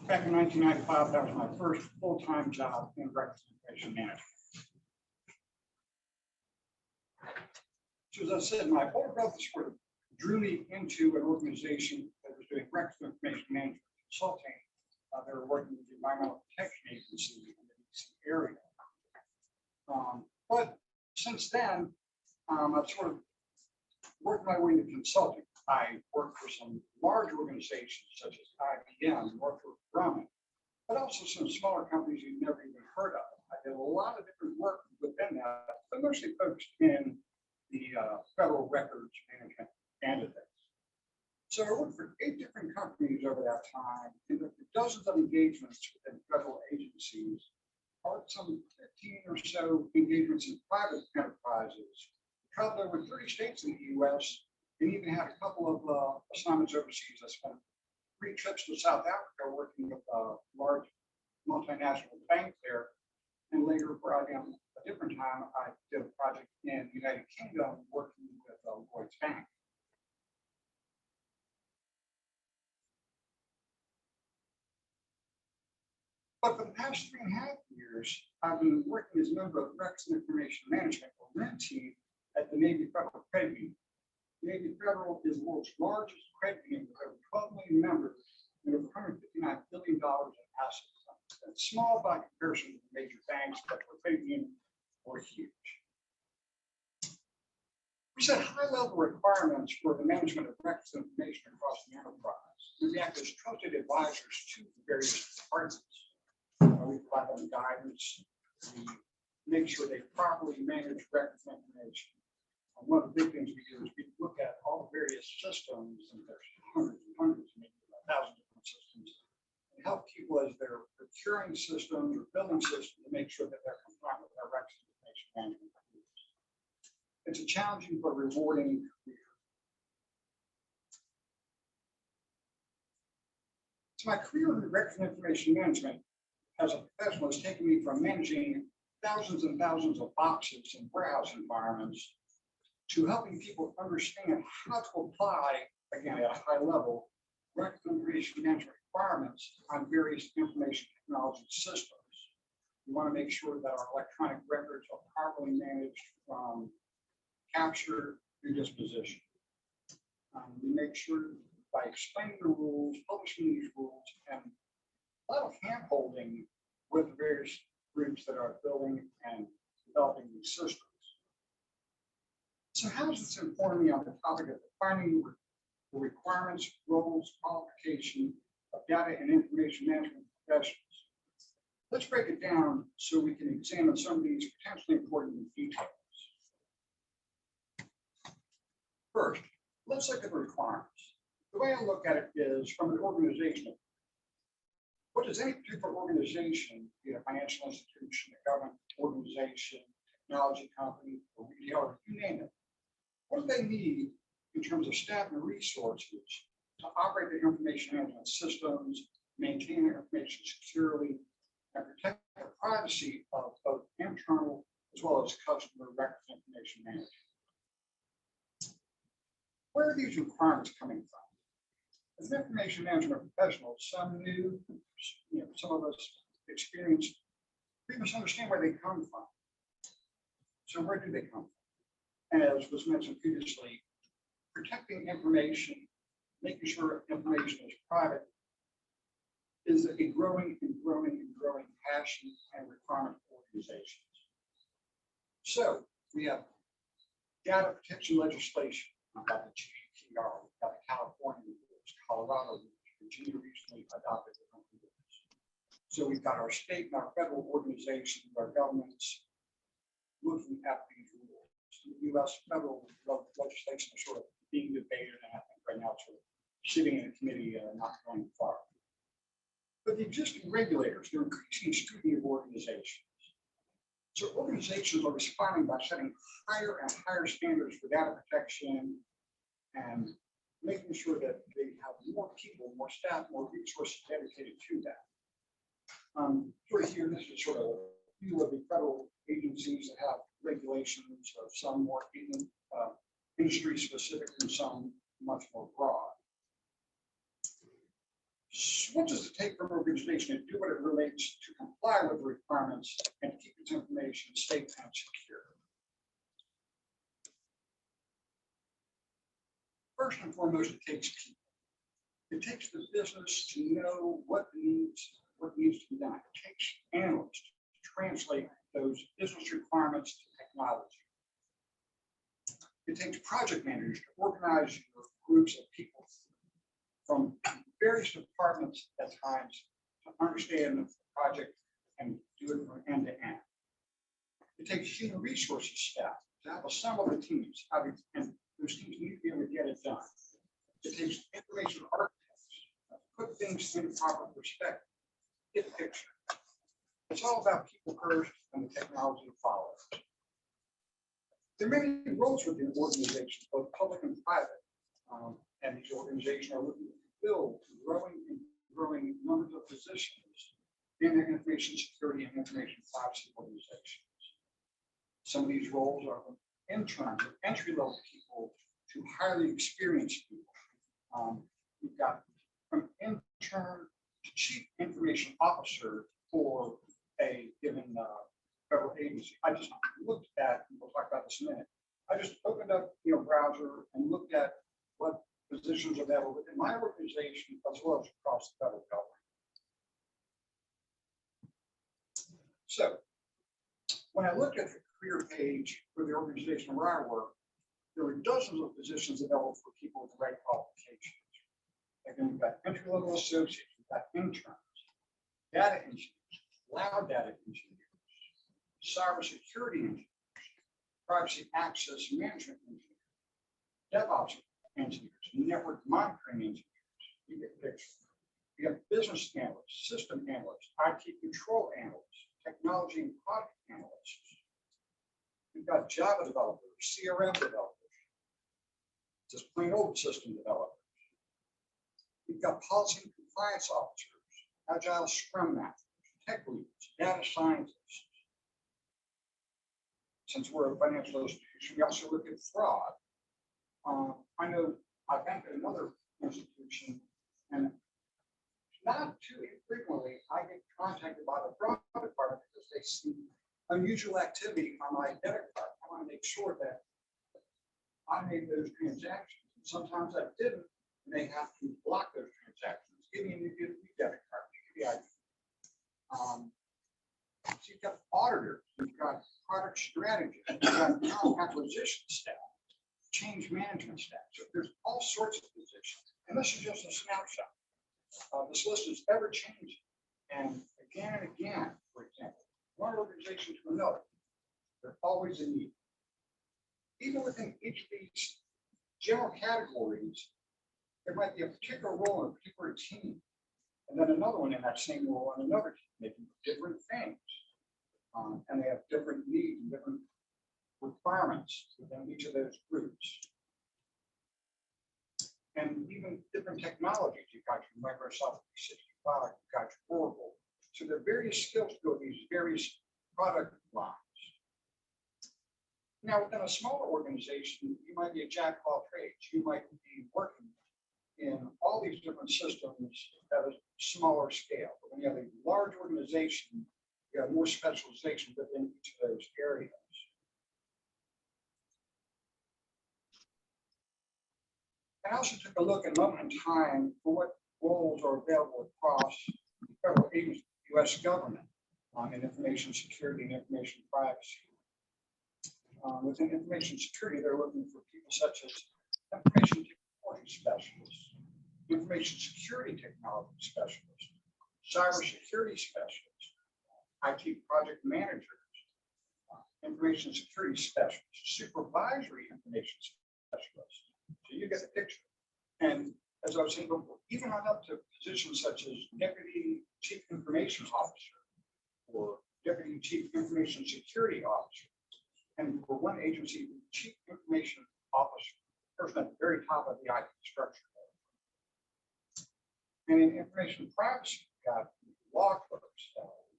Back in 1995, that was my first full-time job in records information management. So as I said, my older brothers sort of drew me into an organization that was doing records information management consulting. They were working with the Environmental Protection Agency in the DC area. But since then, I've sort of worked my way into consulting. I worked for some large organizations such as IIM, Northrop Grumman, but also some smaller companies you've never even heard of. I did a lot of different work within that, but mostly focused in the federal records management candidates. So I worked for 8 different companies over that time, conducted dozens of engagements within federal agencies, some 15 or so engagements in private enterprises, traveled over 30 states in the US, and even had a couple of assignments overseas. I spent 3 trips to South Africa working with a large multinational bank there. And later for IIM, a different time, I did a project in the United Kingdom working with Lloyd's Bank. But for the past 3.5 years, I've been working as a member of the Records and Information Management, or RIM team, at the Navy Federal Credit Union. Navy Federal is the world's largest credit union with over 12 million members and over $159 billion in assets. It's small by comparison to the major banks, but for credit union, we're huge. We set high-level requirements for the management of records and information across the enterprise. We act as trusted advisors to the various departments. We provide them guidance. We make sure they properly manage records and information. One of the big things we do is we look at all the various systems, and there's hundreds, maybe 1,000 different systems, and help people as they're procuring systems or building systems to make sure that they're compliant with their records and information management rules. It's a challenging but rewarding career. So my career in records and information management as a professional has taken me from managing thousands and thousands of boxes in warehouse environments to helping people understand how to apply, again, at a high level, record information management requirements on various information technology systems. We want to make sure that our electronic records are properly managed from capture to disposition. We make sure by explaining the rules, publishing these rules, and a lot of hand-holding with the various groups that are building and developing these systems. So how does this inform me on the topic of defining the requirements, roles, qualification of data and information management professionals? Let's break it down so we can examine some of these potentially important details. First, let's look at the requirements. The way I look at it is from an organizational. What does any particular organization, be it a financial institution, a government organization, technology company, or retailer, you name it, what do they need in terms of staff and resources to operate the information management systems, maintain their information securely, and protect the privacy of both internal as well as customer records information management? Where are these requirements coming from? As an information management professional, some new, some of us experienced, we must understand where they come from. So where do they come from? And as was mentioned previously, protecting information, making sure information is private, is a growing passion and requirement for organizations. So we have data protection legislation. We've got the GDPR, we've got the California rules, Colorado rules, Virginia recently adopted different rules. So we've got our state and our federal organizations, our governments looking at these rules. The U.S. federal legislation is sort of being debated, and I think right now it's sort of sitting in a committee, not going far. But the existing regulators, they're increasing scrutiny of organizations. So organizations are responding by setting higher and higher standards for data protection and making sure that they have more people, more staff, more resources dedicated to that. Sort of here, this is sort of a few of the federal agencies that have regulations, some more industry specific and some much more broad. What does it take for an organization to do what it relates to comply with the requirements and keep its information safe and secure? First and foremost, it takes people. It takes the business to know what needs to be done. It takes analysts to translate those business requirements to technology. It takes project managers to organize your groups of people from various departments at times to understand the project and do it from end to end. It takes human resources staff to have assemble the teams, and those teams need to be able to get it done. It takes information architects to put things in proper perspective, get picture. It's all about people first and the technology follows. There are many roles within organizations, both public and private, and these organizations are looking to fill growing numbers of positions in their information security and information privacy organizations. Some of these roles are from interns or entry-level people to highly experienced people. We've got from intern to chief information officer for a given federal agency. I just looked at, and we'll talk about this in a minute. I just opened up browser and looked at what positions are available within my organization as well as across the federal government. So when I looked at the career page for the organization where I work, there were dozens of positions available for people with the right qualifications. Again, we've got entry-level associates, we've got interns, data engineers, cloud data engineers, cybersecurity engineers, privacy access management engineers, DevOps engineers, network monitoring engineers. You get the picture. We have business analysts, system analysts, IT control analysts, technology and product analysts. We've got Java developers, CRM developers, just plain old system developers. We've got policy and compliance officers, agile scrum masters, tech leads, data scientists. Since we're a financial institution, we also look at fraud. I know I bank at another institution, and not too infrequently, I get contacted by the fraud department because they see unusual activity on my debit card. I want to make sure that I made those transactions. And sometimes I didn't, and they have to block those transactions. Give me a new debit card. So you've got auditors, you've got product strategists, you've got acquisition staff, change management staff. So there's all sorts of positions. And this is just a snapshot. This list is ever changing. And again, for example, one organization to another, there's always a need. Even within each of these general categories, there might be a particular role in a particular team, and then another one in that same role in another team, making different things. And they have different needs and different requirements within each of those groups. And even different technologies. You've got your Microsoft 365, you've got your Oracle. So there are various skills to go these various product lines. Now, within a smaller organization, you might be a jack of all trades. You might be working in all these different systems at a smaller scale. But when you have a large organization, you have more specialization within each of those areas. I also took a look at a moment in time for what roles are available across the federal agency, U.S. government, in information security and information privacy. Within information security, they're looking for people such as information technology specialists, information security technology specialists, cybersecurity specialists, IT project managers, information security specialists, supervisory information specialists. So you get the picture. And as I was saying before, even on up to positions such as Deputy Chief Information Officer or Deputy Chief Information Security Officer. And for one agency, Chief Information Officer, person at the very top of the IT structure. And in information privacy, you've got law clerks,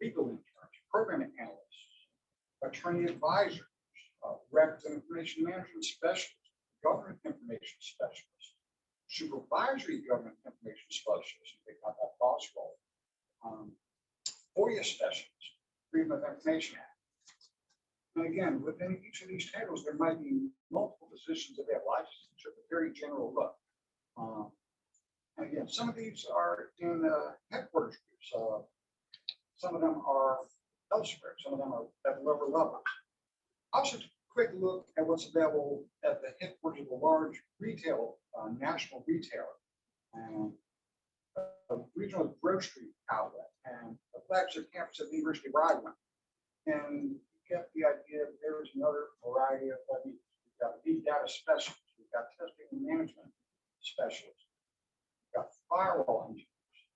legal interns, program analysts, attorney advisors, records and information management specialists, government information specialists, supervisory government information specialists, they got that cost role. FOIA specialists, Freedom of Information Act. And again, within each of these titles, there might be multiple positions available. I just took a very general look. And again, some of these are in headquarters groups. Some of them are elsewhere. Some of them are at lower levels. Also, took a quick look at what's available at the headquarters of a large retail, national retailer, and a regional grocery outlet, and the flagship campus of the University of Iowa. And you get the idea that there's another variety of needs. We've got lead data specialists, we've got testing and management specialists, we've got firewall engineers,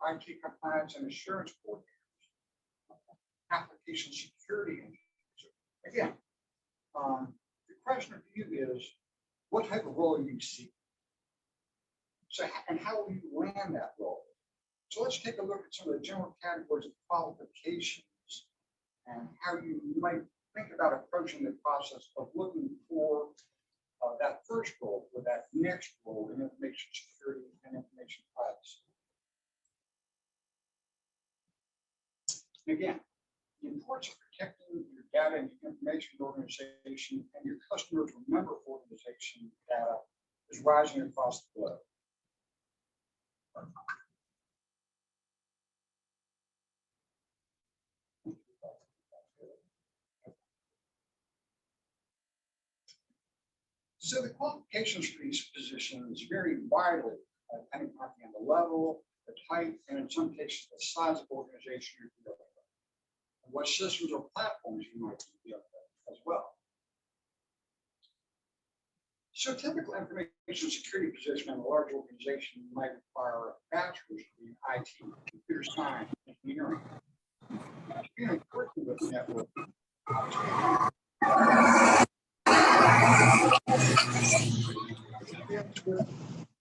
IT compliance and assurance coordinators, application security engineers. Again, the question for you is, what type of role you seek? So, and how will you land that role? So let's take a look at some of the general categories of qualifications and how you might think about approaching the process of looking for that first role or that next role in information security and information privacy. Again, the importance of protecting your data and your information organization and your customers or member organization data is rising across the globe. So the qualifications for these positions vary widely, depending on the level, the type, and in some cases, the size of organization you're dealing with, and what systems or platforms you might be dealing with as well. So typical information security position in a large organization might require a bachelor's degree in IT, computer science, engineering, experience working with network.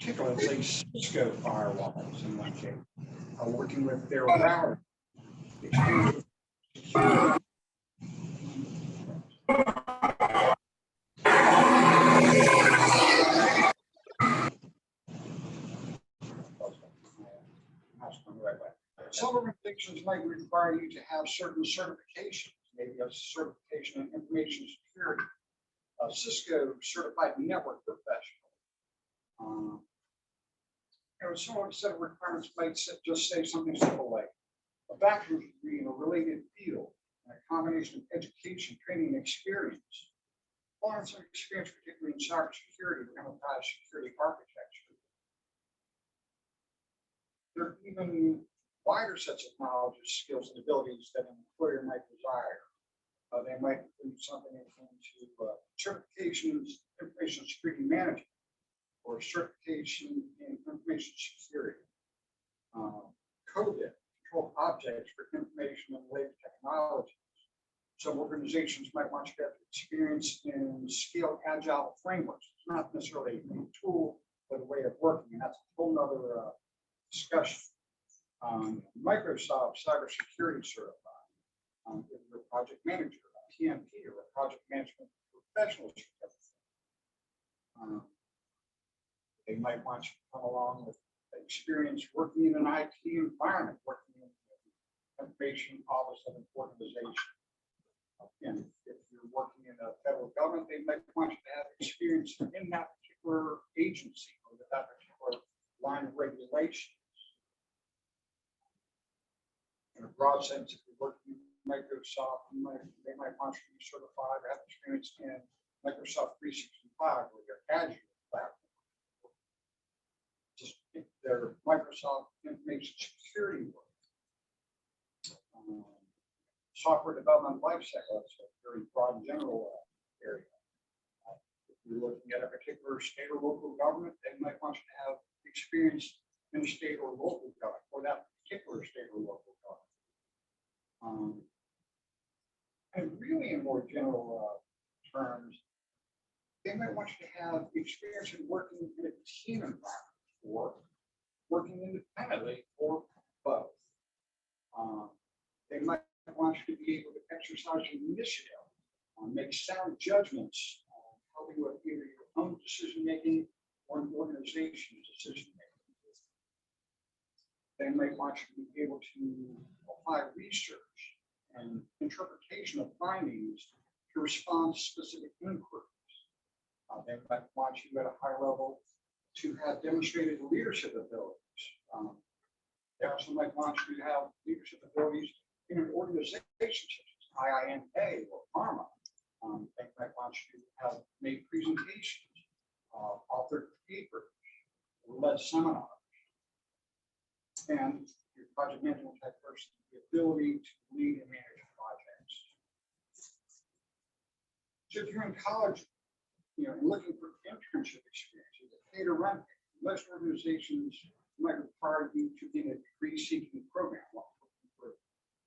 Particularly, say, Cisco firewalls in one case, working with their router. Some organizations might require you to have certain certifications, maybe a certification in information security, a Cisco certified network professional. Some set of requirements might just say something simple like a bachelor's degree in a related field, and a combination of education, training, and experience, or some experience, particularly in cybersecurity or enterprise security architecture. There are even wider sets of knowledge, skills, and abilities that an employer might desire. They might include something into certifications, information security management, or certification in information security. COBIT, control objects for information and related technologies. Some organizations might want you to have experience in scaled agile frameworks. It's not necessarily a tool, but a way of working, and that's a whole nother discussion. Microsoft cybersecurity certified, if you're a project manager, a PMP, or a project management professional certificate. They might want you to come along with experience working in an IT environment, working in the information office of an organization. Again, if you're working in a federal government, they might want you to have experience in that particular agency or with that particular line of regulations. In a broad sense, if you're working in Microsoft, they might want you to be certified or have experience in Microsoft 365 or their Azure platform. Just their Microsoft information security work. Software development lifecycle, that's a very broad and general area. If you're looking at a particular state or local government, they might want you to have experience in the state or local government, or that particular state or local government. And really, in more general terms, they might want you to have experience in working in a team environment, or working independently, or both. They might want you to be able to exercise initiative, make sound judgments, helping with either your own decision making or an organization's decision making. They might want you to be able to apply research and interpretation of findings to respond to specific inquiries. They might want you at a high level to have demonstrated leadership abilities. They also might want you to have leadership abilities in an organization such as IIM or pharma. They might want you to have made presentations, authored papers, led seminars. And your project management type person, the ability to lead and manage projects. So if you're in college, and looking for internship experiences, pay to run it. Most organizations might require you to be in a degree-seeking program, like looking for a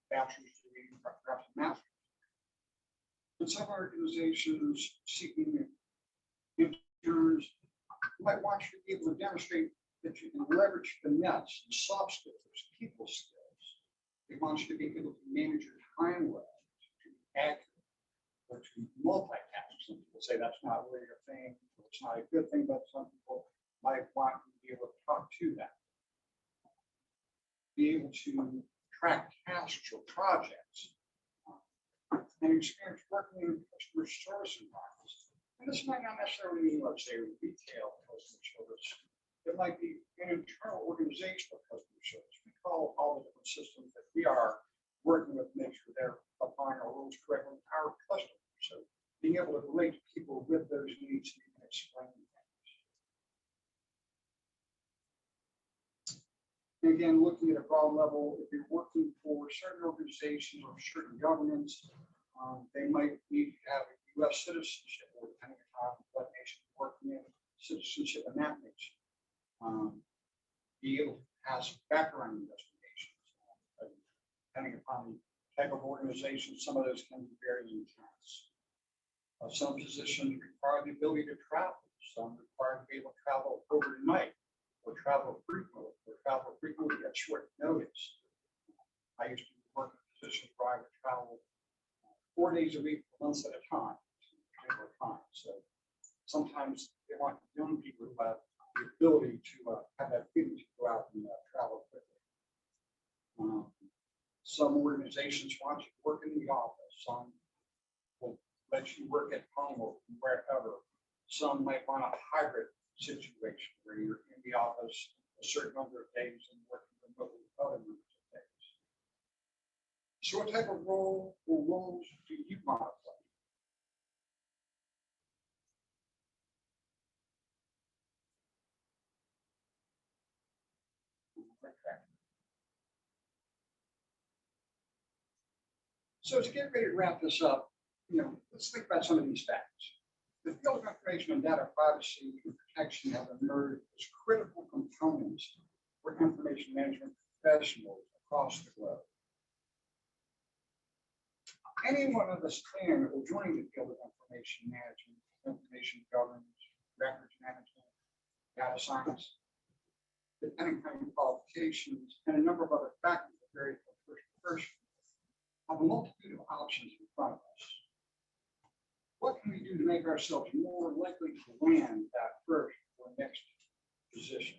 bachelor's degree, perhaps a master's. And some organizations seeking interns might want you to be able to demonstrate that you can leverage the nets and soft skills, people skills. They want you to be able to manage your time well, to be accurate, or to multitask. Some people say that's not really a thing, or it's not a good thing, but some people might want you to be able to talk to that. Be able to track tasks or projects, and experience working in customer service environments. And this might not necessarily mean, let's say, retail customer service. It might be an internal organizational customer service. We call all the different systems that we are working with to make sure they're applying our rules correctly to our customers. So being able to relate to people with those needs and even explain things. And again, looking at a broad level, if you're working for certain organizations or certain governments, they might need to have a U.S. citizenship, or depending on what nation you're working in, citizenship in that nation. Be able to pass background investigations. Depending upon the type of organization, some of those can be very intense. Some positions require the ability to travel. Some require to be able to travel overnight, or travel frequently, at short notice. I used to work in positions where I would travel 4 days a week for months at a time, So sometimes they want young people who have the ability to have that freedom to go out and travel quickly. Some organizations want you to work in the office. Some will let you work at home or wherever. Some might want a hybrid situation where you're in the office a certain number of days and working remotely other numbers of days. So what type of role or roles do you want to play? So to get ready to wrap this up, let's think about some of these facts. The field of information and data privacy and protection have emerged as critical components for information management professionals across the globe. Any one of us can or joining the field of information management, information governance, records management, data science, depending on your qualifications, and a number of other factors that vary from person to person, have a multitude of options in front of us. What can we do to make ourselves more likely to land that first or next position,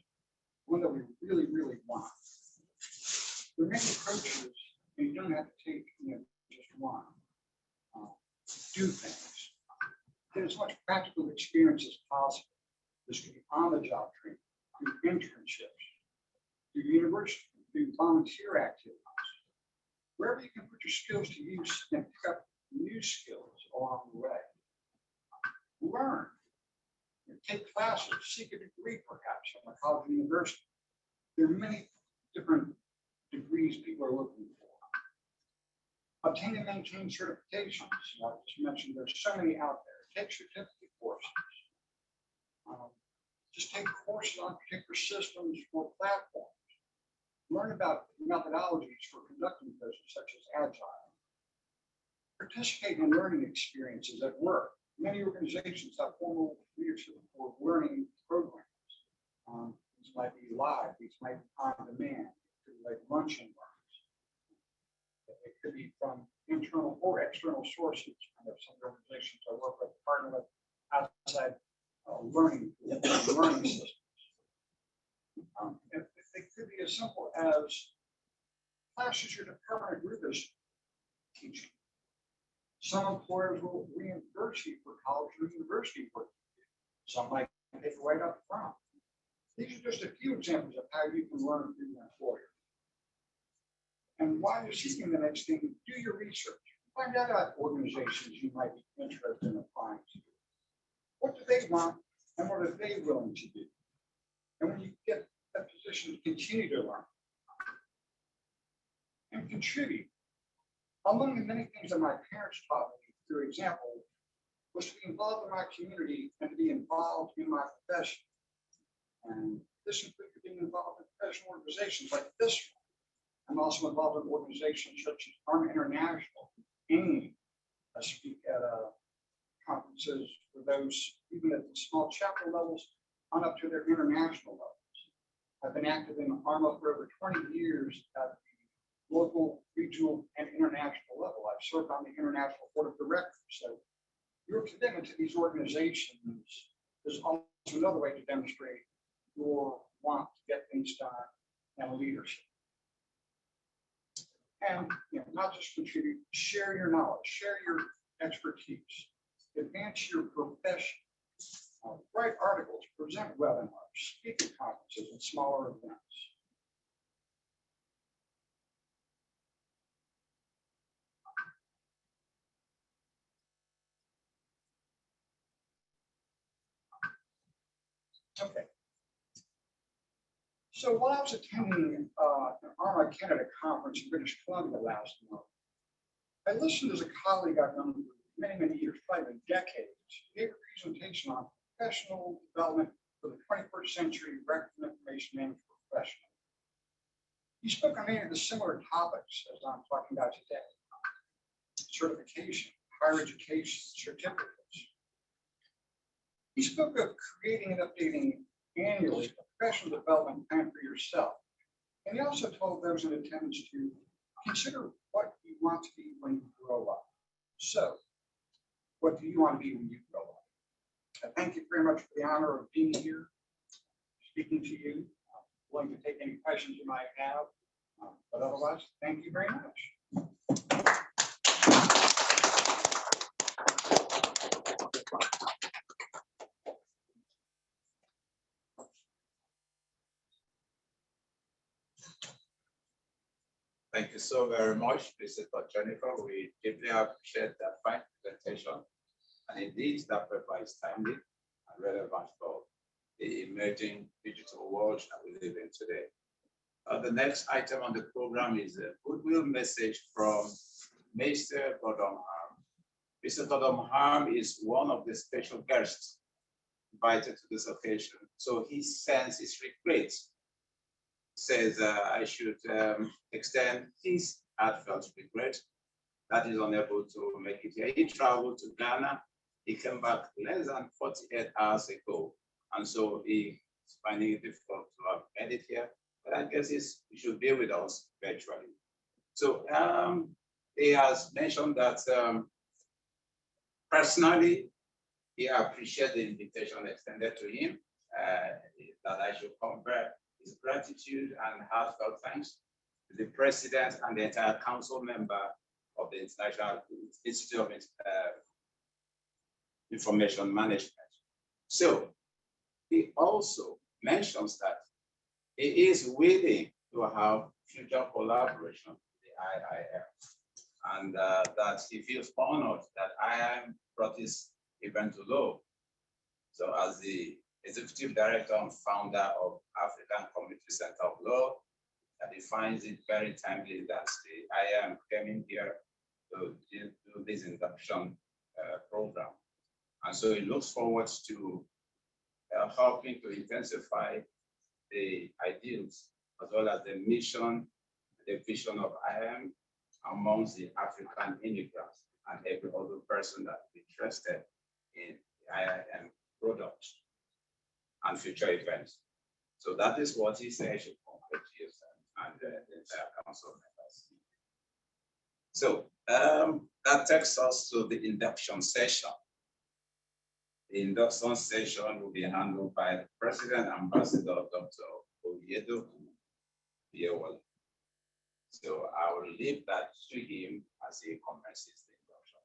one that we really, really want? There are many approaches, and you don't have to take just one. Do things. Get as much practical experience as possible. This could be on-the-job training, do internships, do university, do volunteer activities. Wherever you can put your skills to use and pick up new skills along the way. Learn. Take classes, seek a degree perhaps from a college or university. There are many different degrees people are looking for. Obtain and maintain certifications. I just mentioned there's so many out there. Take certificate courses. Just take courses on particular systems or platforms. Learn about methodologies for conducting business, such as Agile. Participate in learning experiences at work. Many organizations have formal leadership or learning programs. These might be live, these might be on demand, it could be like lunch and learns. It could be from internal or external sources. I know some organizations I work with partner with outside learning systems. It could be be as simple as classes your department group is teaching. Some employers will reimburse you for college or university work. Some might pay for right up front. These are just a few examples of how you can learn through your employer. And while you're seeking the next thing, do your research. Find out about organizations you might be interested in applying to. What do they want and what are they willing to do? And when you get that position, continue to learn and contribute. Among the many things that my parents taught me, for example, was to be involved in my community and to be involved in my profession. And this included being involved in professional organizations like this one. I'm also involved in organizations such as ARM International, AIM. I speak at conferences for those, even at the small chapter levels, on up to their international levels. I've been active in ARMA for over 20 years at the local, regional, and international level. I've served on the International Board of Directors. So your commitment to these organizations is also another way to demonstrate your want to get things done and leadership. And not just contribute, share your knowledge, share your expertise, advance your profession, write articles, present webinars, speak at conferences and smaller events. Okay. So while I was attending an ARMA Canada conference in British Columbia last month, I listened as a colleague I've known for many, many years, probably decades, gave a presentation on professional development for the 21st century record and information management professional. He spoke on many of the similar topics as I'm talking about today: certification, higher education, certificates. He spoke of creating and updating annually a professional development plan for yourself. And he also told those in attendance to consider what you want to be when you grow up. So, what do you want to be when you grow up? Thank you very much for the honor of being here, speaking to you. I'm willing to take any questions you might have. But otherwise, thank you very much. Thank you so very much, Mr. Jennifer. We deeply appreciate that fine presentation. And indeed, that paper is timely and relevant for the emerging digital world that we live in today. The next item on the program is a goodwill message from Mr. Godom-Harm. Mr. Godom-Harm is one of the special guests invited to this occasion. So he sends his regrets, says I should extend his heartfelt regret that he's unable to make it here. He traveled to Ghana. He came back less than 48 hours ago. And so he's finding it difficult to have made it here. But I guess he should be with us virtually. So he has mentioned that personally, he appreciates the invitation extended to him, that I should convey his gratitude and heartfelt thanks to the president and the entire council member of the International Institute of Information Management. So he also mentions that he is willing to have future collaboration with the IIM, and that he feels honored that IIM brought this event to law. So as the executive director and founder of African Community Center of Law, that he finds it very timely that the IIM came in here to do this induction program. And so he looks forward to helping to intensify the ideals as well as the mission, the vision of IIM amongst the African immigrants and every other person that is interested in the IIM products and future events. So that is what he says should complete and the entire council members. So that takes us to the induction session. The induction session will be handled by the President Ambassador Dr. Oviedo. You're welcome. So I will leave that to him as he commences the introduction.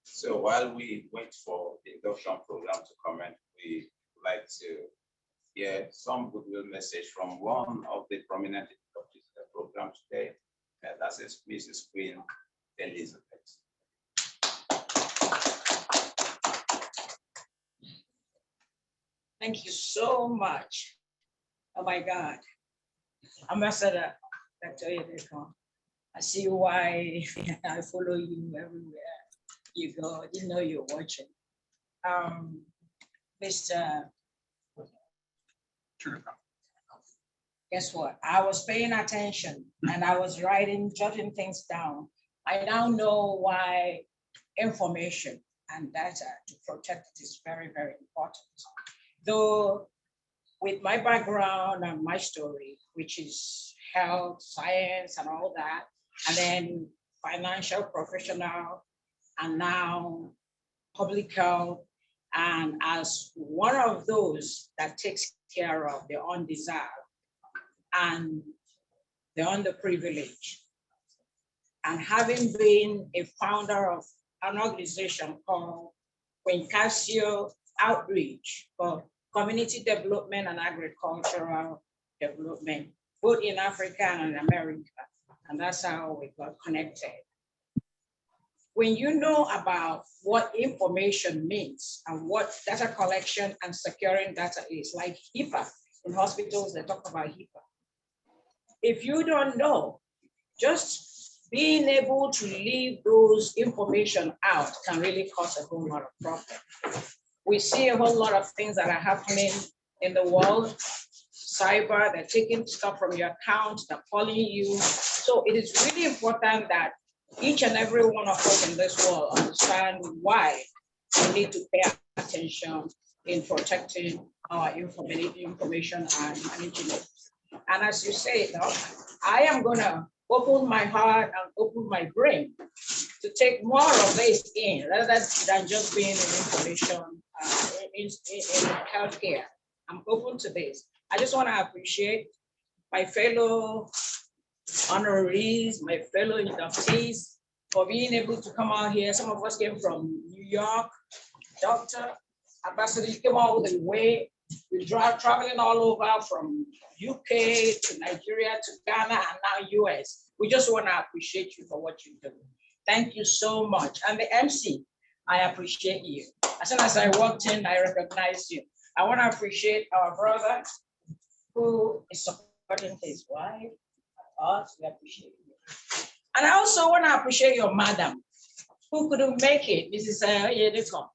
So while we wait for the induction program to comment, we would like to hear some goodwill message from one of the prominent inductees in the program today, and that is Mrs. Queen Elizabeth. Thank you so much. Oh my God. Ambassador Dr. Edeko, I see why I follow you everywhere you go. I didn't know you're watching. Mr. Guess what? I was paying attention and I was jotting things down. I now know why information and data to protect it is very, very important. Though with my background and my story, which is health, science, and all that, and then financial professional, and now public health, and as one of those that takes care of the undeserved and the underprivileged, and having been a founder of an organization called Quincasio Outreach for Community Development and Agricultural Development, both in Africa and in America. And that's how we got connected. When you know about what information means and what data collection and securing data is, like HIPAA, in hospitals, they talk about HIPAA. If you don't know, just being able to leave those information out can really cause a whole lot of problems. We see a whole lot of things that are happening in the world. Cyber, they're taking stuff from your account, they're calling you. So it is really important that each and every one of us in this world understand why we need to pay attention in protecting our information and managing it. And as you say, I am gonna open my heart and open my brain to take more of this in, rather than just being in information in healthcare. I'm open to this. I just want to appreciate my fellow honorees, my fellow inductees for being able to come out here. Some of us came from New York. Dr. Ambassador, you came all the way. We traveling all over from UK to Nigeria to Ghana and now US. We just want to appreciate you for what you do. Thank you so much. And the MC, I appreciate you. As soon as I walked in, I recognized you. I want to appreciate our brother who is supporting his wife. Us, we appreciate you. And I also want to appreciate your madam who couldn't make it, Mrs. Edeko.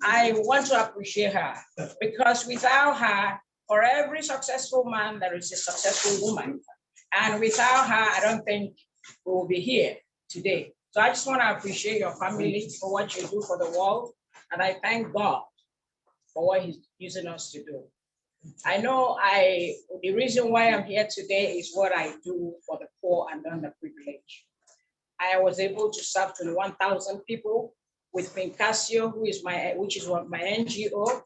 I want to appreciate her because without her, for every successful man, there is a successful woman. And without her, I don't think we will be here today. So I just want to appreciate your family for what you do for the world. And I thank God for what he's using us to do. I know the reason why I'm here today is what I do for the poor and underprivileged. I was able to serve 21,000 people with Quincasio, which is my NGO,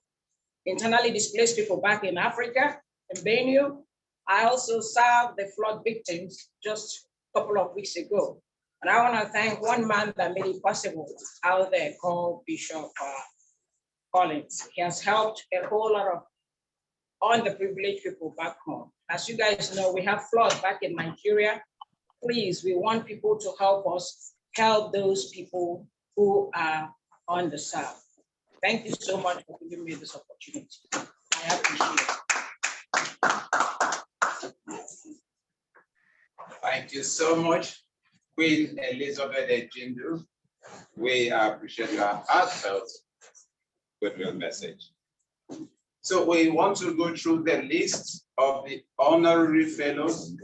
internally displaced people back in Africa, in Benue. I also served the flood victims just a couple of weeks ago. And I want to thank one man that made it possible out there called Bishop Collins. He has helped a whole lot of underprivileged people back home. As you guys know, we have flood back in Nigeria. please, we want people to help us help those people who are underserved. Thank you so much for giving me this opportunity. I appreciate it. Thank you so much, Queen Elizabeth Ejindu. We appreciate your heartfelt goodwill message. So we want to go through the list of the honorary fellows.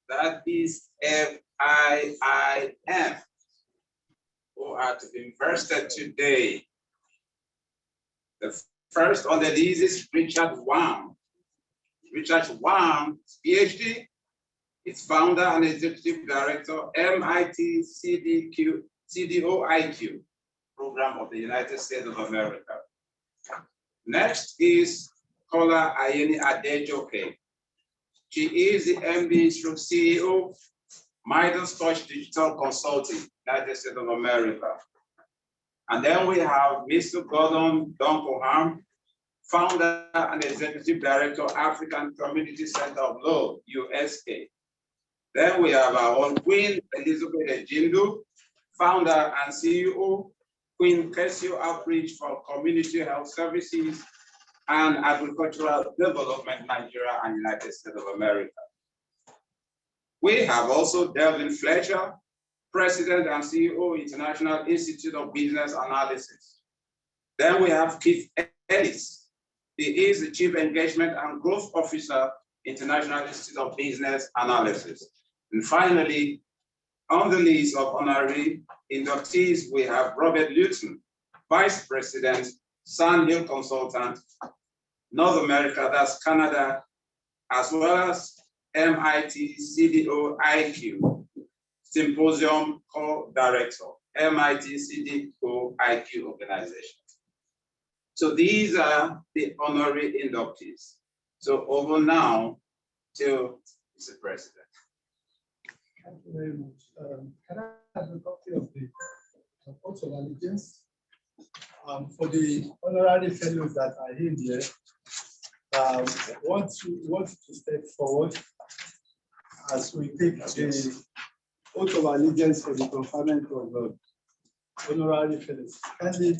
That is IIM, who are to be invested today. The first on the list is Richard Wang. Richard Wang, PhD, is founder and executive director, MIT CDOIQ program of the United States of America. Next is Kola Ayeni Adejoke. She is the MD/CEO, Midas Touch Digital Consulting, United States of America. And then we have Mr. Gordon Donkoham, founder and executive director, African Community Center of Law, USA. Then we have our own Queen Elizabeth Ejindu, founder and CEO, Queen Kesio Outreach for Community Health Services and Agricultural Development, Nigeria and United States of America. We have also Delvin Fletcher, President and CEO, International Institute of Business Analysis. Then we have Keith Ellis. He is the Chief Engagement and Growth Officer, International Institute of Business Analysis. And finally, on the list of honorary inductees, we have Robert Luton, Vice President, Sandhill Consultant, North America, that's Canada, as well as MIT CDOIQ, Symposium Co-Director, MIT CDOIQ organization. So these are the honorary inductees. So over now to Mr. President. Thank you very much. Can I have a copy of the oath of allegiance? For the honorary fellows that are in here, want to step forward as we take the oath of allegiance for the conferment of honorary fellows. Kindly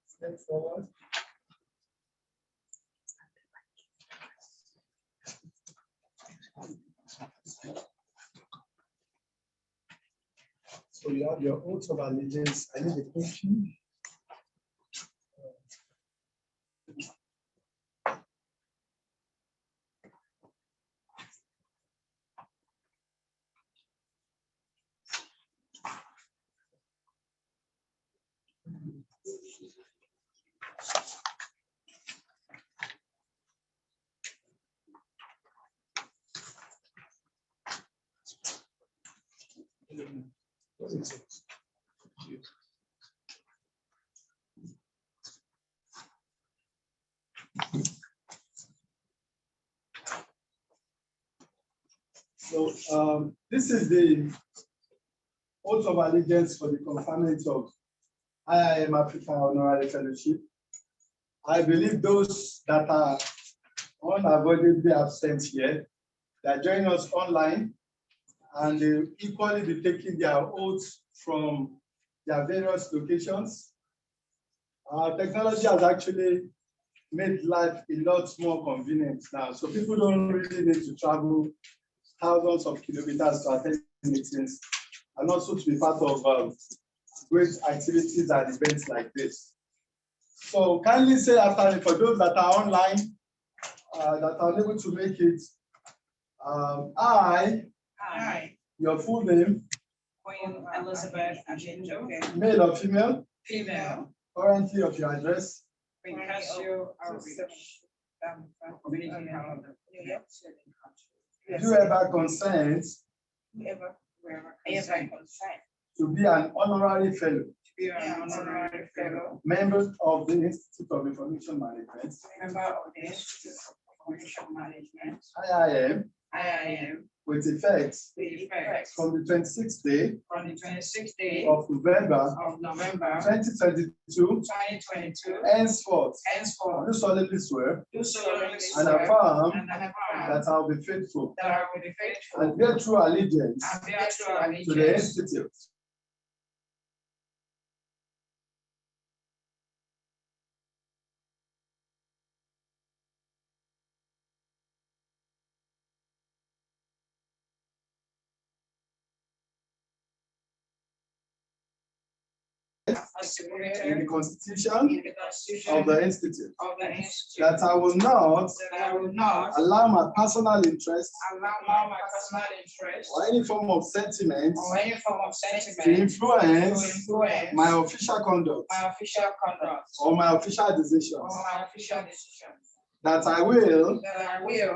step forward. So you have your oath of allegiance. I need a copy. What is it? So this is the oath of allegiance for the conferment of IIM Africa Honorary Fellowship. I believe those that are unavoidably absent here, they are joining us online, and they equally be taking their oaths from their various locations. Technology has actually made life a lot more convenient now. So people don't really need to travel thousands of kilometers to attend meetings and also to be part of great activities and events like this. So kindly say after me, for those that are online, that are unable to make it, I, your full name, Queen Elizabeth Ejindu, male or female, female, currently of your address, Queen Kesio Outreach, Community Health, do ever consent ever consent to be an honorary fellow, be an honorary fellow, member of the Institute of Information Management, member of the Institute of Information Management, IIM, IIM, with effect with effect from the 26th day from on the 26th day of November of November 2022, 2022, henceforth, henceforth, do solemnly swear do solemnly and swear affirm and affirm that I will be faithful that I will be faithful and bear true allegiance and bear true to the allegiance Institute in the Constitution of the Institute, that I will not allow my personal interest or any form of sentiment to influence my official conduct or my official decisions, that I will,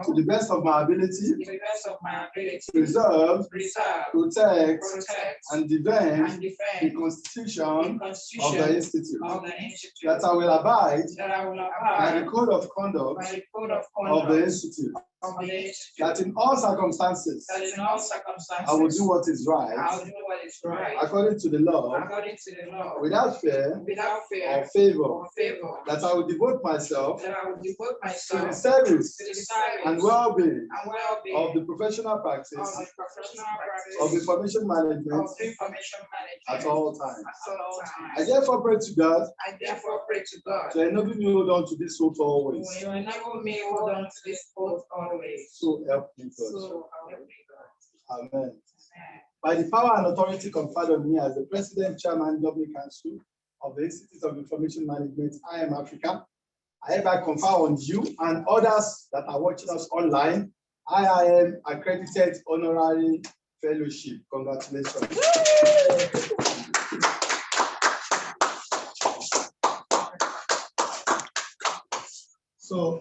to the best of my ability, preserve, protect, and defend the Constitution of the Institute, that I will abide by the code of conduct of the Institute, that in all circumstances I will do what is right according to the law, without fear or favor, that I will devote myself to the service and well-being of the professional practice of information management at all times. I therefore pray to God to enable me hold on to this hope always. So help me God. Amen. By the power and authority conferred on me as the President, Chairman, Governing Council of the Institute of Information Management, IIM Africa, I hereby confer on you and others that are watching us online, IIM Accredited Honorary Fellowship. Congratulations. So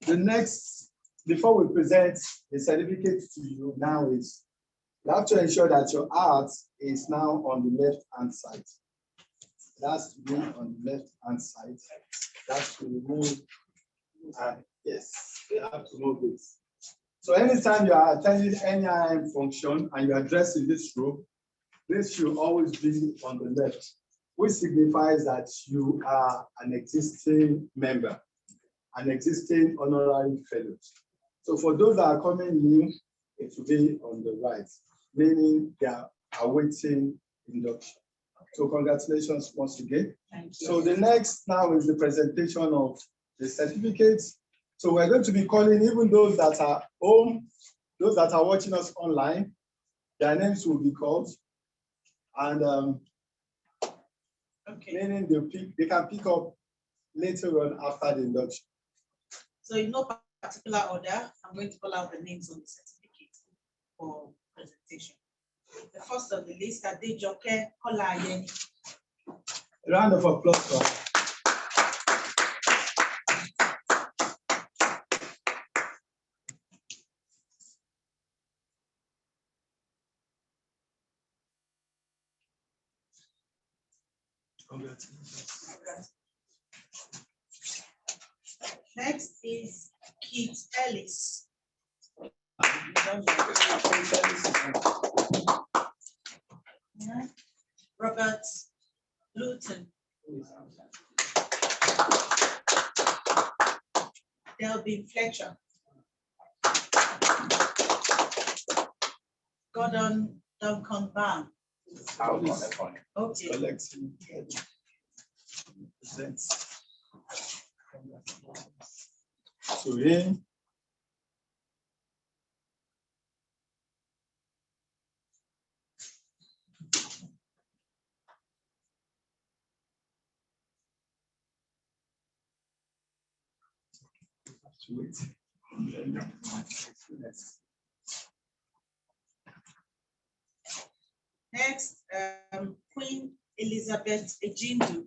the next, before we present the certificate to you now, is you have to ensure that your art is now on the left-hand side. That's to be on the left-hand side. That's to remove, yes, you have to move it. So anytime you are attending any IIM function and you are dressed in this robe, this should always be on the left, which signifies that you are an existing member, an existing honorary fellow. So for those that are coming new, it will be on the right, meaning they are awaiting induction. So congratulations once again. So the next now is the presentation of the certificates. So we're going to be calling even those that are home, those that are watching us online, their names will be called. And meaning they can pick up later on after the induction. So in no particular order, I'm going to call out the names on the certificate for presentation. The first on the list, Adejoke Kolayeni. A round of applause for her. Congratulations. Next is Keith Ellis. Yeah. Robert Luton. Delvin Fletcher. Gordon Duncan Barn. Okay. Presents. To him. Next, Queen Elizabeth Ejindu.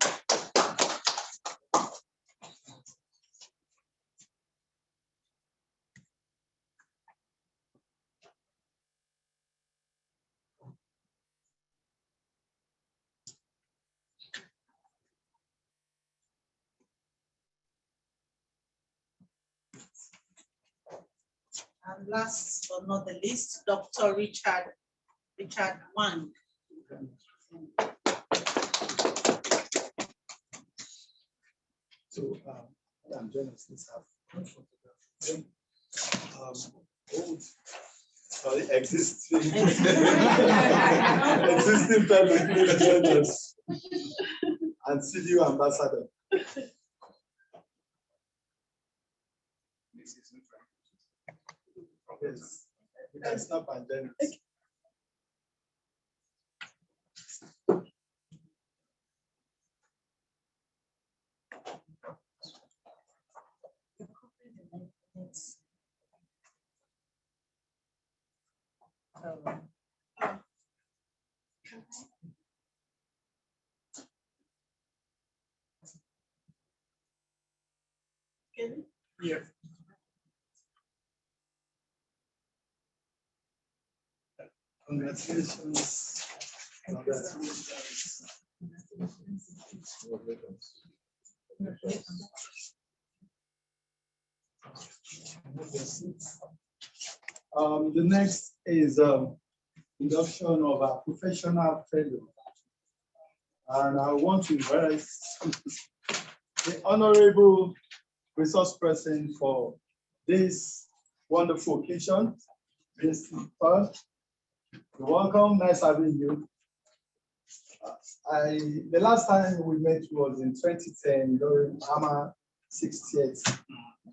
And last but not the least, Dr. Richard Wang. So, Madam Jonas, let's have one photograph. Old, sorry, existing, existing fellow journalists and CDU ambassador. Yes, you can snap and then. Yeah. Congratulations. Congratulations. The next is induction of a professional fellow. And I want to invite the honorable resource person for this wonderful occasion. Mr. You're welcome, nice having you. The last time we met was in 2010 during AMA 60th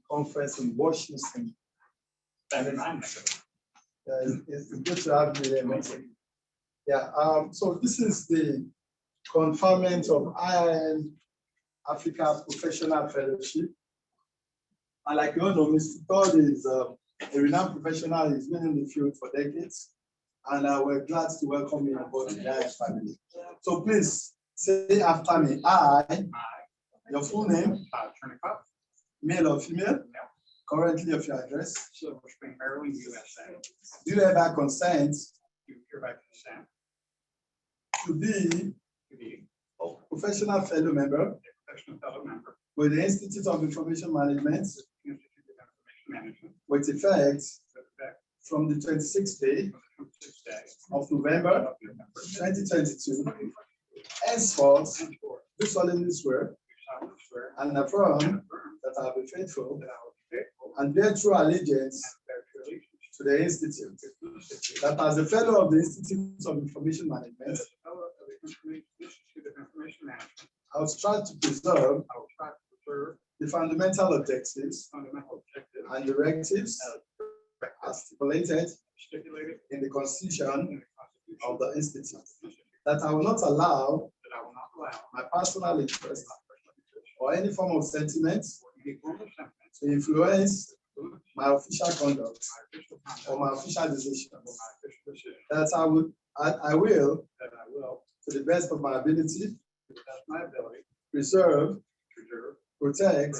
conference in Washington. It's good to have you there. Yeah, so this is the conferment of IIM Africa Professional Fellowship. And like you all know, Mr. Todd is a renowned professional. He's been in the field for decades. And we're glad to welcome you on board the IIM family. So please say after me, I, your full name, male or female, currently of your address, Silver Spring, Maryland, USA. do you hereby consent Do hereby consent to be to be a professional fellow member a professional fellow member of with the Institute of Information Management the Institute of Information Management with effect with effect from the 26th day from the 26th day of November of November 2022, henceforth, henceforth. do solemnly swear Do solemnly swear and affirm and affirm that I will be faithful that I will be faithful and bear true allegiance and bear true allegiance to the Institute, to the Institute that as a fellow of the Institute of Information Management, as a fellow of the Institute of Information Management. I will strive to preserve I will try to preserve the fundamental objectives fundamental objectives and directives as stipulated stipulated in the in Constitution the Constitution of the Institute, that I will not allow that I will not allow my personal interest or any form of sentiment any form of sentiment to influence to influence my official conduct my official conduct or my official or decisions, my official decision, that I will, that I will, to the best of my ability, to the best of my ability, preserve, preserve, protect, protect,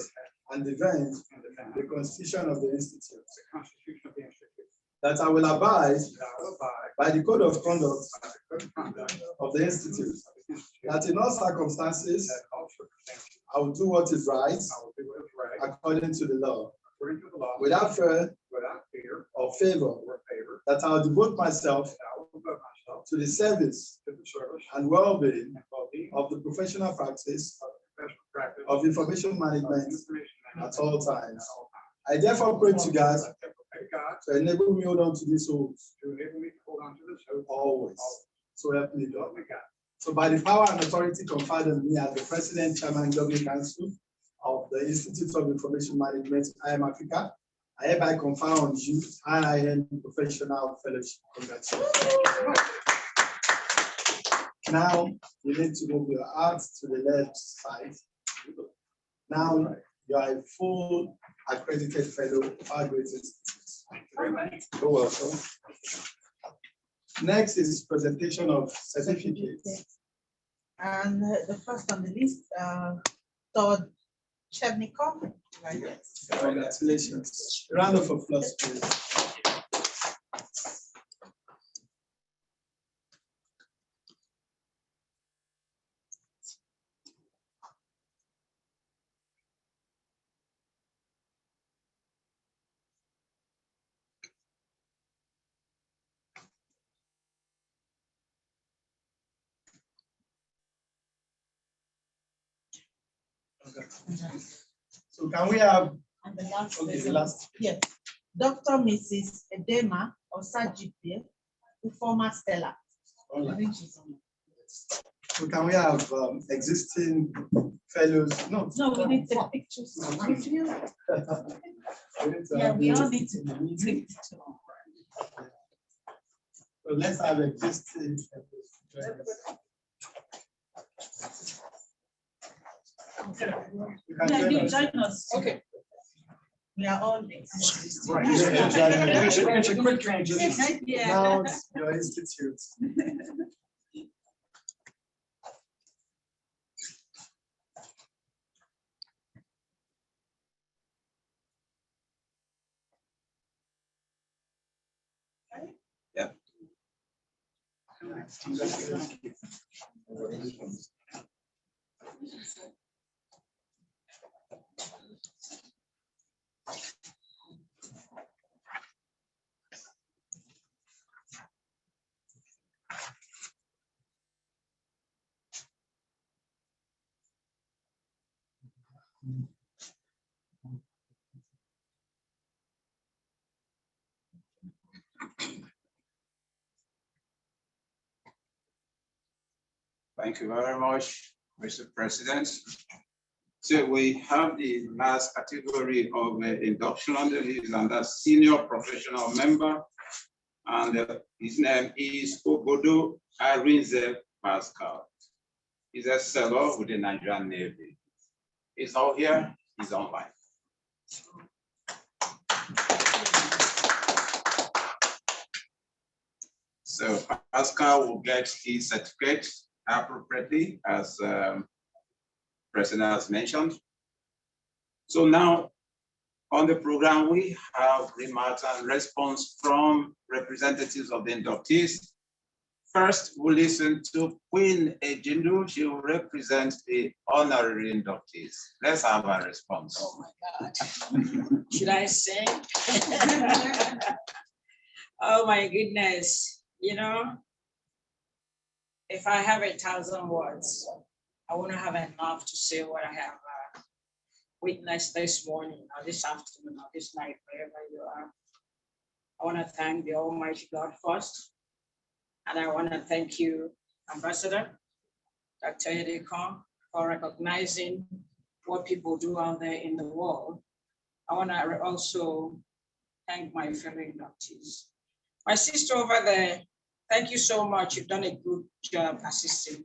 and defend and defend the Constitution of the Institute, the Constitution of the Institute, that I will abide that I will abide by the Code of Conduct by the code of conduct of the Institute, of the Institute, that in all circumstances, that in all circumstances I will do what is right I will do what is right according to the law, according to the law, without fear without fear or favor, or favor, that I will devote myself that I will devote myself to the service to the service and well-being and well-being of the professional practice of professional practice of information of management information management at all times. at all times. I therefore pray to God I pray to God to enable me hold on to this oath to enable me to hold on to this oath always. So help me So God. help me God. So by the power and authority conferred on me as the President, Chairman, Governing Council of the Institute of Information Management, IIM Africa, I hereby confer on you IIM Professional Fellowship. Congratulations. Now you need to move your heart to the left side. Now you are a full accredited fellow of our great institutes. You're welcome. Next is presentation of certificates. And the first on the list, Todd Chebnikov. Congratulations. Round of applause, please. Okay. So can we have, And the last okay, the person, last, yeah, Dr. Mrs. Edema Osajipe, former Stella. all I right. think she's on. So can we have existing fellows? No. No, we need to take pictures. If you- Yeah, we all need to take pictures. So let's have existing fellows. You can Yeah, join you us. join us. Okay. We are all existing. Right, yeah, It's a quick transition. Yeah. Now your institute. Yeah. Thank you very much, Mr. President. So we have the last category of induction under this, and that's senior professional member. And his name is Obodo Arinze Pascal. He's a sailor with the Nigerian Navy. He's out here, he's online. So Pascal will get his certificate appropriately, as President has mentioned. So now on the program, we have remarks and response from representatives of the inductees. First, we'll listen to Queen Ejindu. She will represent the honorary inductees. Let's have a response. Oh my God. Should I sing? Oh my goodness. You know, if I have 1,000 words, I wouldn't have enough to say what I have witnessed this morning or this afternoon or this night, wherever you are. I want to thank the Almighty God first. And I want to thank you, Ambassador Dr. Edekong, for recognizing what people do out there in the world. I want to also thank my fellow inductees. My sister over there, thank you so much. You've done a good job assisting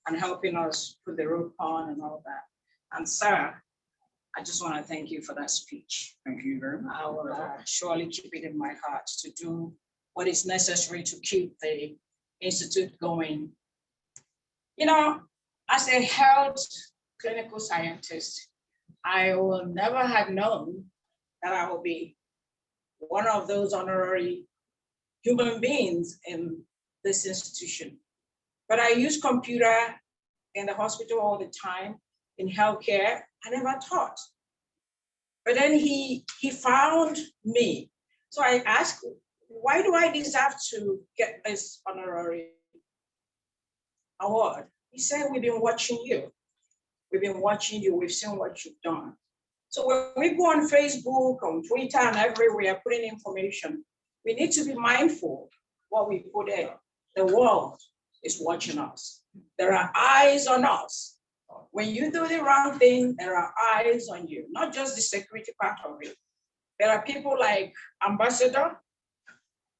and helping us put the rope on and all that. And Sarah, I just want to thank you for that speech. Thank you very much. I will surely keep it in my heart to do what is necessary to keep the institute going. You know, as a health clinical scientist, I will never have known that I will be one of those honorary human beings in this institution. But I use computer in the hospital all the time, in healthcare. I never taught. But then he found me. So I asked, why do I deserve to get this honorary award? He said, we've been watching you. We've been watching you. We've seen what you've done. So when we go on Facebook, on Twitter, and everywhere putting information, we need to be mindful what we put in. The world is watching us. There are eyes on us. When you do the wrong thing, there are eyes on you, not just the security part of it. There are people like Ambassador,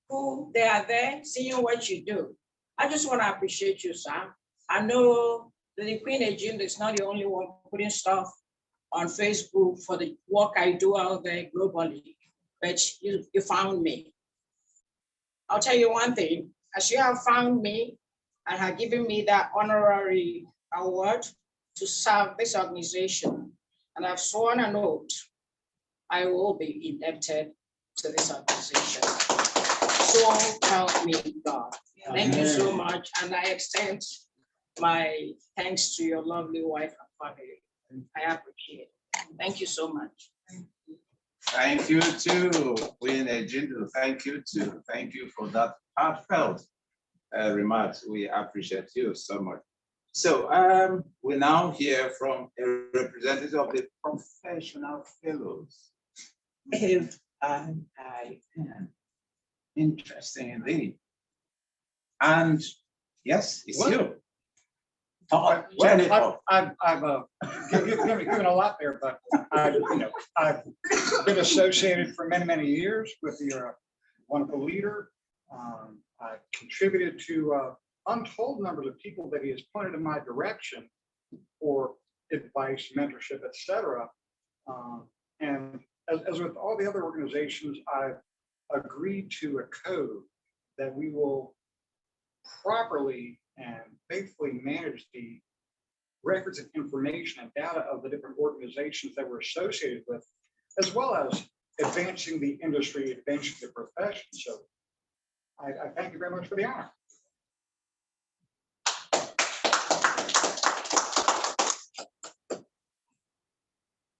who they are there seeing what you do. I just want to appreciate you, Sam. I know that the Queen Agenda is not the only one putting stuff on Facebook for the work I do out there globally, but you found me. I'll tell you one thing, as you have found me and have given me that honorary award to serve this organization, and I've sworn an oath, I will be indebted to this organization. So help me God. Thank you so much, and I extend my thanks to your lovely wife and family. I appreciate it. Thank you so much. Thank you too, Queen Ejindu. Thank you too. Thank you for that heartfelt remarks. We appreciate you so much. So we now hear from a representative of the professional fellows. IIM. Interesting indeed. And yes, it's What? you. Well, I've given a lot there, but I've been associated for many, many years with the wonderful leader. I contributed to untold numbers of people that he has pointed in my direction for advice, mentorship, etc. And as with all the other organizations, I've agreed to a code that we will properly and faithfully manage the records and information and data of the different organizations that we're associated with, as well as advancing the industry, advancing the profession. So I thank you very much for the honor.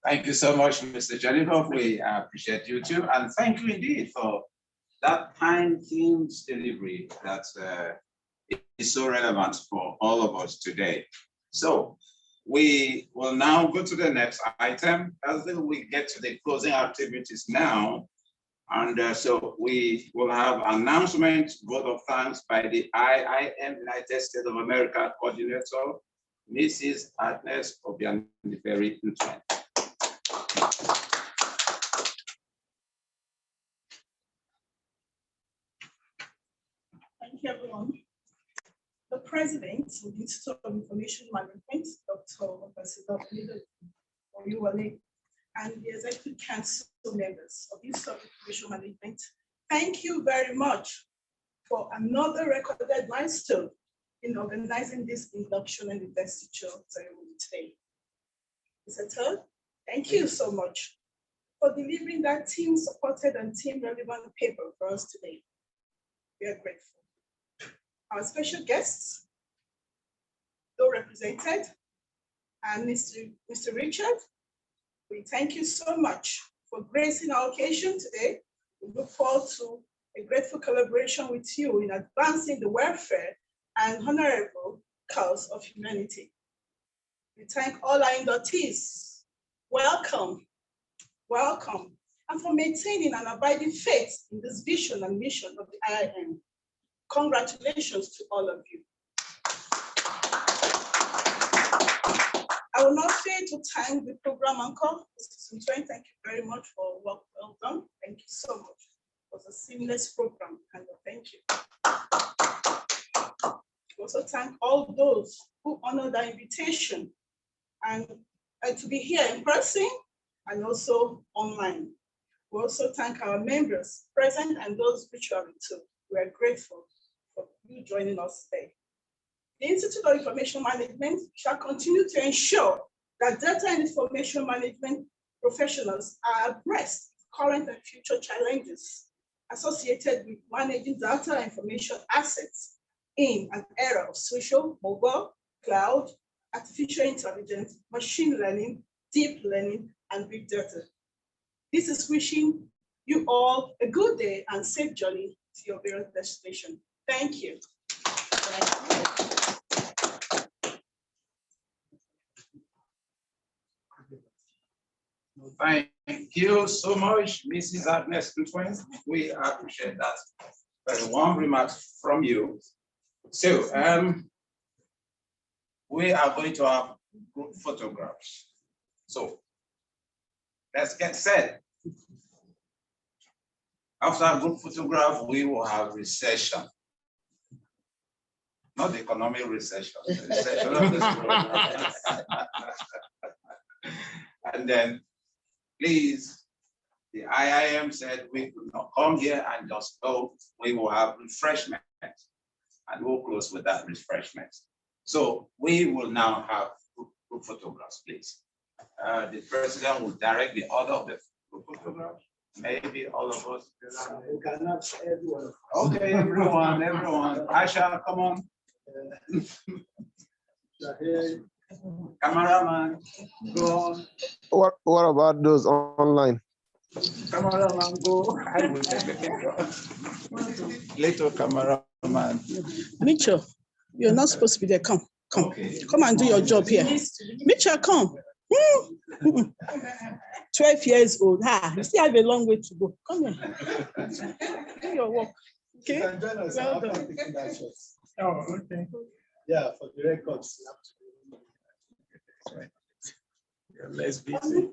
Thank you so much, Mr. Jennifer. We appreciate you too. And thank you indeed for that kind themes delivery that is so relevant for all of us today. So we will now go to the next item as we get to the closing activities now. And so we will have announcement, vote of thanks by the IIM United States of America coordinator, Mrs. Agnes Obianiferi Ntwen. Thank you, everyone. The President of the Institute of Information Management, Dr. Oyuwale, and the Executive Council members of the Institute of Information Management, thank you very much for another recorded milestone in organizing this induction and investiture ceremony today. Mr. Todd, thank you so much for delivering that team-supported and team-relevant paper for us today. We are grateful. Our special guests, though represented, and Mr. Richard, we thank you so much for gracing our occasion today. We look forward to a grateful collaboration with you in advancing the welfare and honorable cause of humanity. We thank all our inductees. Welcome, welcome, and for maintaining an abiding faith in this vision and mission of the IIM. Congratulations to all of you. I will not fail to thank the program anchor, Mrs. Ntwen. Thank you very much for work well done. Thank you so much. It was a seamless program, and thank you. We also thank all those who honored our invitation and to be here in person and also online. We also thank our members present and those virtually too. We are grateful for you joining us today. The Institute of Information Management shall continue to ensure that data and information management professionals are abreast of current and future challenges associated with managing data and information assets in an era of social, mobile, cloud, artificial intelligence, machine learning, deep learning, and big data. This is wishing you all a good day and safe journey to your various destination. Thank you. Thank you so much, Mrs. Agnes Ntwen. We appreciate that. Very warm remarks from you. So we are going to have group photographs. So let's get set. After a group photograph, we will have recession. Not the economic recession, the recession of this program. And then, please, the IIM said we could not come here and just go. We will have refreshment, and we'll close with that refreshment. So we will now have group photographs, please. The president will direct the order of the group photographs. Maybe all of us. You cannot say everyone. Okay, everyone. Aisha, come on. Cameraman, go on. What about those online? Cameraman, go. I will take the picture. Little cameraman. Mitchell, you're not supposed to be there. Come. Come, Okay. come and do your job here. Mitchell, come. 12 years old. You still have a long way to go. Come here. Do your work. Okay. You can join us Well after done. taking that shot. Oh, okay. Yeah, for the records. You're less busy.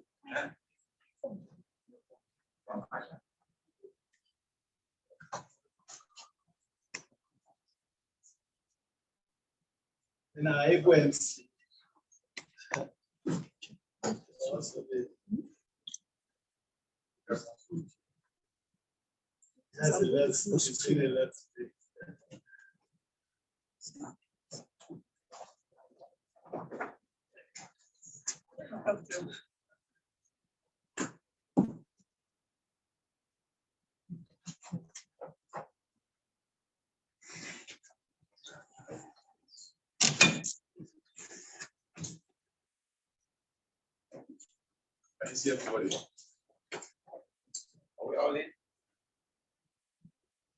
In our AFOMC. That's a lot. It's been a lot today. I see everybody. Are we all in?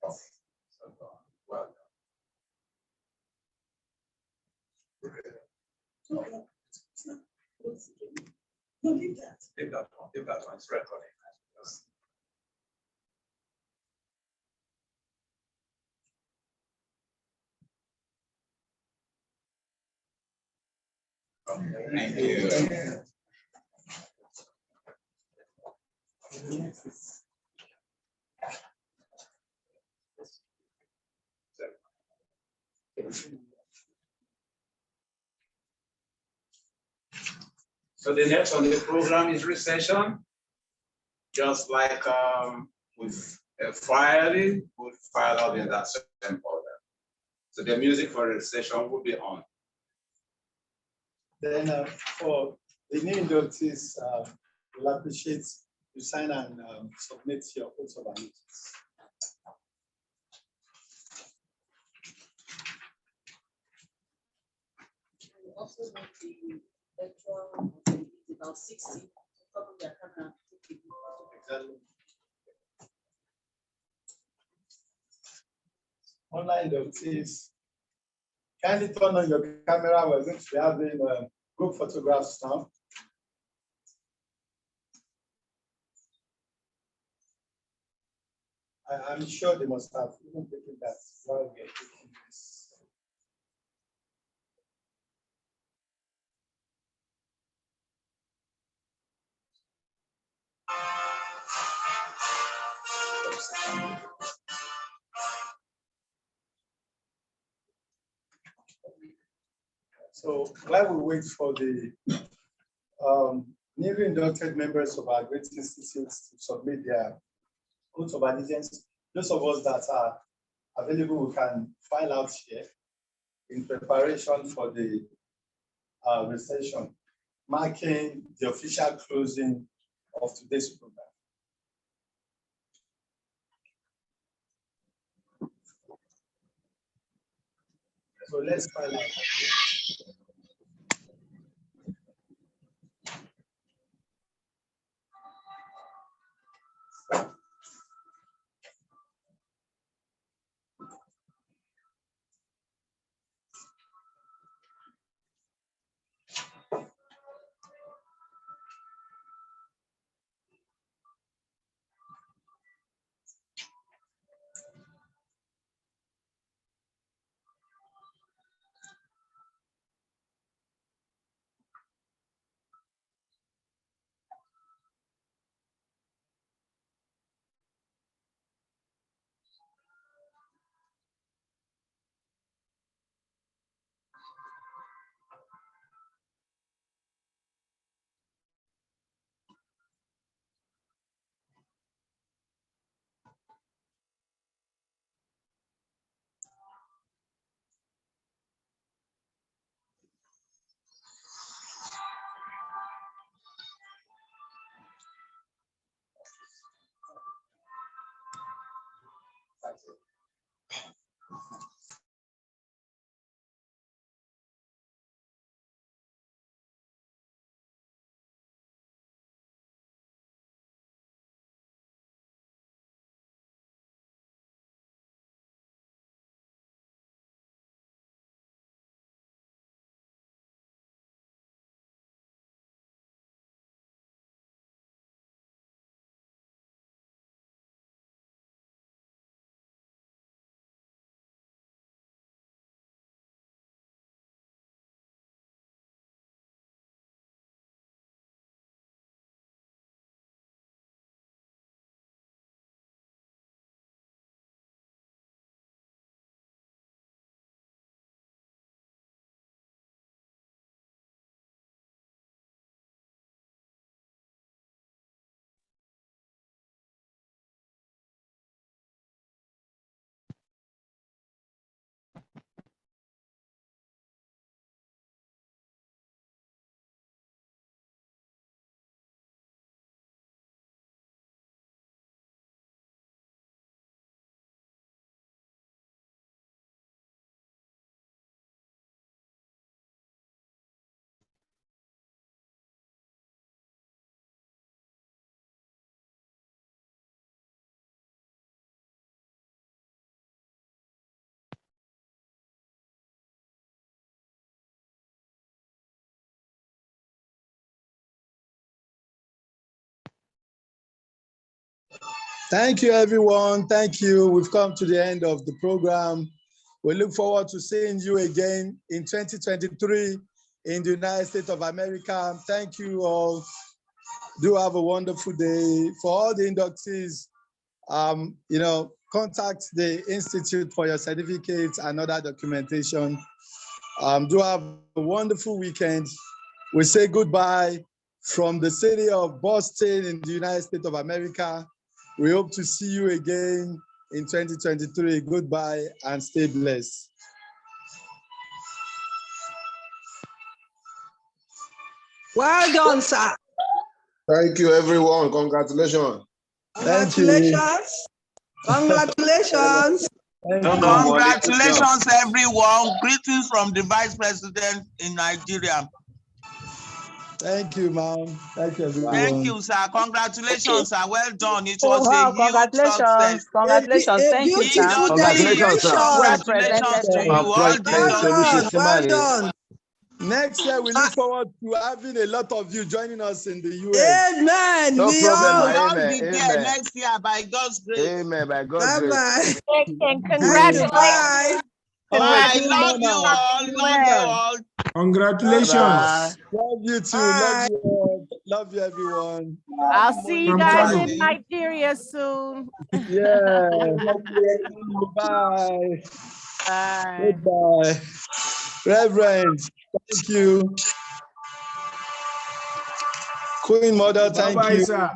Oh, so, well No, leave that. Leave that one. Leave that one. It's recording. Okay, thank you. So the next on the program is recession. Just like with filing, we file out in that same order. So the music for recession will be on. Then for the new inductees, we'll appreciate you sign and submit your oath of allegiance. We also want the electoral about 60 to cover their camera. Exactly. Online inductees, kindly turn on your camera. We're going to be having group photographs now. I'm sure they must have even taken that while we are taking this. So while we wait for the newly inducted members of our great institutes to submit their oath of allegiance, those of us that are available, we can file out here in preparation for the recession, marking the official closing of today's program. So let's file out. Thank you, everyone. Thank you. We've come to the end of the program. We look forward to seeing you again in 2023 in the United States of America. Thank you all. Do have a wonderful day. For all the inductees, contact the Institute for your certificates and other documentation. Do have a wonderful weekend. We say goodbye from the city of Boston in the United States of America. We hope to see you again in 2023. Goodbye and stay blessed. Well done, sir. Thank you, everyone. Congratulations. Thank you. Congratulations. Congratulations, everyone. Greetings from the Vice President in Nigeria. Thank you, ma'am. Thank you, everyone. Thank you, sir. Congratulations, sir. Well done. It was wow, a huge success. congratulations. Thank you, sir. Congratulations, sir. Congratulations to you, all the Well done. Next year, we look forward to having a lot of you joining us in the US. Amen. No we problem, all. We'll all amen, be there amen. next year by God's grace. Amen. By God's grace. Bye-bye. Congratulations. Bye. I love you all. Love you all. Congratulations. Love you too. Bye. Love you all. Love you, everyone. I'll see you I'm guys coming. in Nigeria soon. Yeah. Bye. Bye. Goodbye. Reverend, thank you. Queen Mother, thank Bye-bye, you. sir.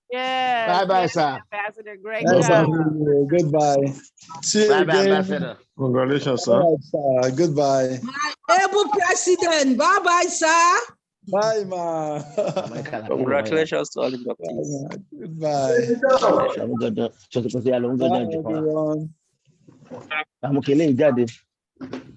Yeah. Bye-bye, sir. Ambassador, great Nice job. having you. Goodbye. See you Bye-bye, again. Ambassador. Congratulations, All right, sir. Goodbye. Able president. Bye-bye, sir. Bye, ma. Congratulations to all the doctors. Goodbye. Bye, everyone.